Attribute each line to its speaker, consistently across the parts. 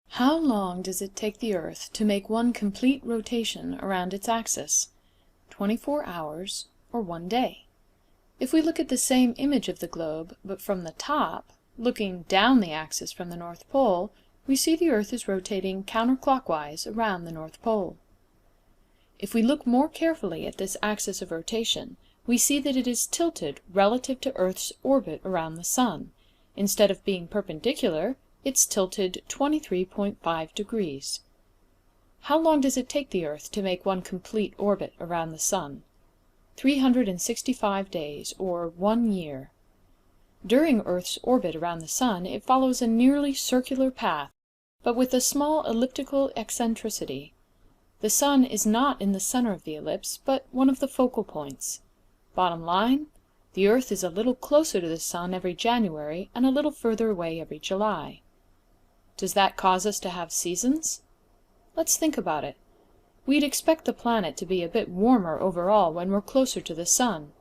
Speaker 1: How long does it take the Earth to make one complete rotation around its axis? 24 hours or 1 day? If we look at the same image of the globe, but from the top, looking down the axis from the North Pole, we see the Earth is rotating counterclockwise around the North Pole. If we look more carefully at this axis of rotation, we see that it is tilted relative to Earth's orbit around the Sun. Instead of being perpendicular, it's tilted 23.5 degrees. How long does it take the Earth to make one complete orbit around the Sun? 365 days, or 1 year. During Earth's orbit around the Sun, it follows a nearly circular path, but with a small elliptical eccentricity. The Sun is not in the center of the ellipse, but one of the focal points. Bottom line, the Earth is a little closer to the Sun every January and a little further away every July. Does that cause us to have seasons? Let's think about it. We'd expect the planet to be a bit warmer overall when we're closer to the Sun.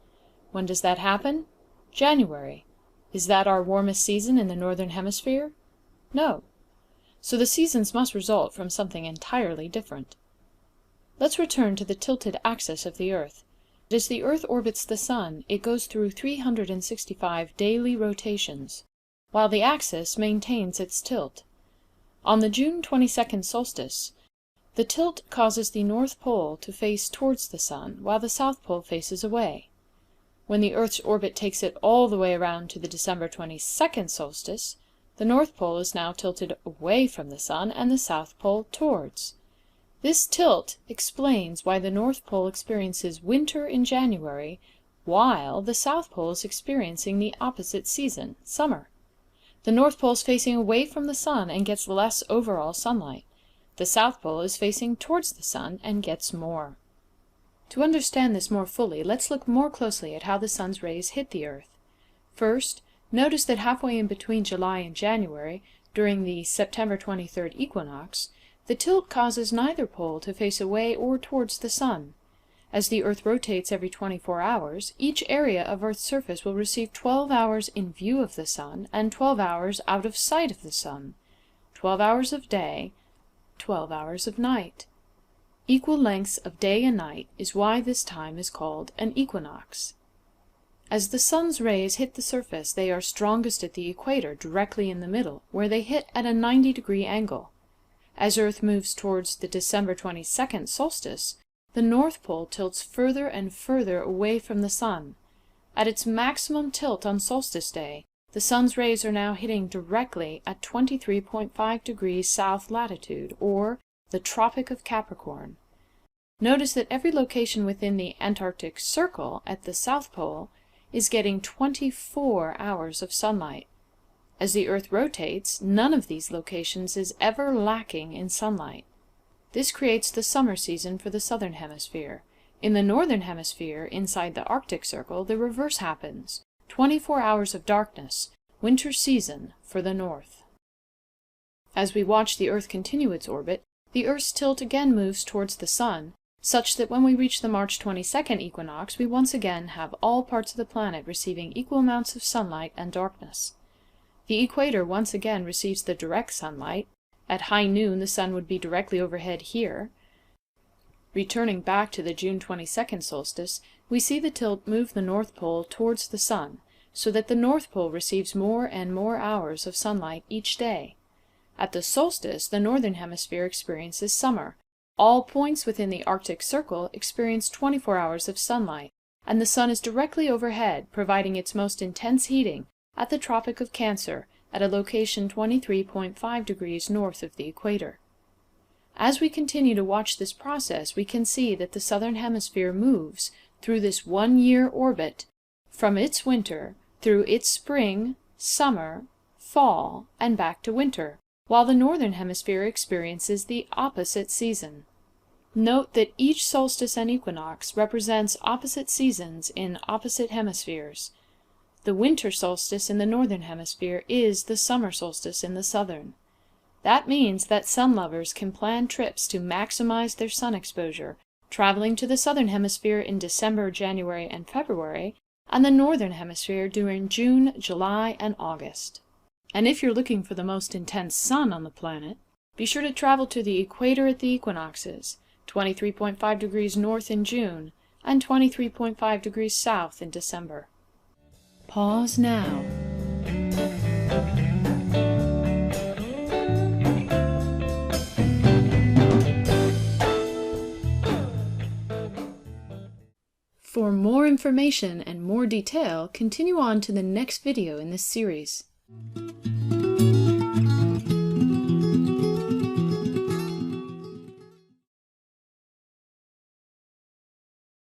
Speaker 1: When does that happen? January. Is that our warmest season in the Northern Hemisphere? No. So the seasons must result from something entirely different. Let's return to the tilted axis of the Earth. As the Earth orbits the Sun, it goes through 365 daily rotations, while the axis maintains its tilt. On the June 22nd solstice, the tilt causes the North Pole to face towards the Sun, while the South Pole faces away. When the Earth's orbit takes it all the way around to the December 22nd solstice, the North Pole is now tilted away from the Sun and the South Pole towards. This tilt explains why the North Pole experiences winter in January, while the South Pole is experiencing the opposite season, summer. The North Pole is facing away from the Sun and gets less overall sunlight. The South Pole is facing towards the Sun and gets more. To understand this more fully, let's look more closely at how the Sun's rays hit the Earth. First, notice that halfway in between July and January, during the September 23rd equinox, the tilt causes neither pole to face away or towards the Sun. As the Earth rotates every 24 hours, each area of Earth's surface will receive 12 hours in view of the Sun and 12 hours out of sight of the Sun. 12 hours of day, 12 hours of night. Equal lengths of day and night is why this time is called an equinox. As the Sun's rays hit the surface, they are strongest at the equator, directly in the middle, where they hit at a 90-degree angle. As Earth moves towards the December 22nd solstice, the North Pole tilts further and further away from the Sun. At its maximum tilt on solstice day, the Sun's rays are now hitting directly at 23.5 degrees south latitude, or the Tropic of Capricorn. Notice that every location within the Antarctic Circle at the South Pole is getting 24 hours of sunlight. As the Earth rotates, none of these locations is ever lacking in sunlight. This creates the summer season for the Southern Hemisphere. In the Northern Hemisphere, inside the Arctic Circle, the reverse happens. 24 hours of darkness, winter season for the North. As we watch the Earth continue its orbit, the Earth's tilt again moves towards the Sun, such that when we reach the March 22nd equinox, we once again have all parts of the planet receiving equal amounts of sunlight and darkness. The equator once again receives the direct sunlight. At high noon, the Sun would be directly overhead here. Returning back to the June 22nd solstice, we see the tilt move the North Pole towards the Sun, so that the North Pole receives more and more hours of sunlight each day. At the solstice, the Northern Hemisphere experiences summer. All points within the Arctic Circle experience 24 hours of sunlight, and the Sun is directly overhead, providing its most intense heating at the Tropic of Cancer, at a location 23.5 degrees north of the equator. As we continue to watch this process, we can see that the Southern Hemisphere moves through this 1-year orbit from its winter through its spring, summer, fall, and back to winter, while the Northern Hemisphere experiences the opposite season. Note that each solstice and equinox represents opposite seasons in opposite hemispheres. The winter solstice in the Northern Hemisphere is the summer solstice in the Southern. That means that sun lovers can plan trips to maximize their sun exposure, traveling to the Southern Hemisphere in December, January, and February, and the Northern Hemisphere during June, July, and August. And if you're looking for the most intense sun on the planet, be sure to travel to the equator at the equinoxes, 23.5 degrees north in June and 23.5 degrees south in December. Pause now. For more information and more detail, continue on to the next video in this series.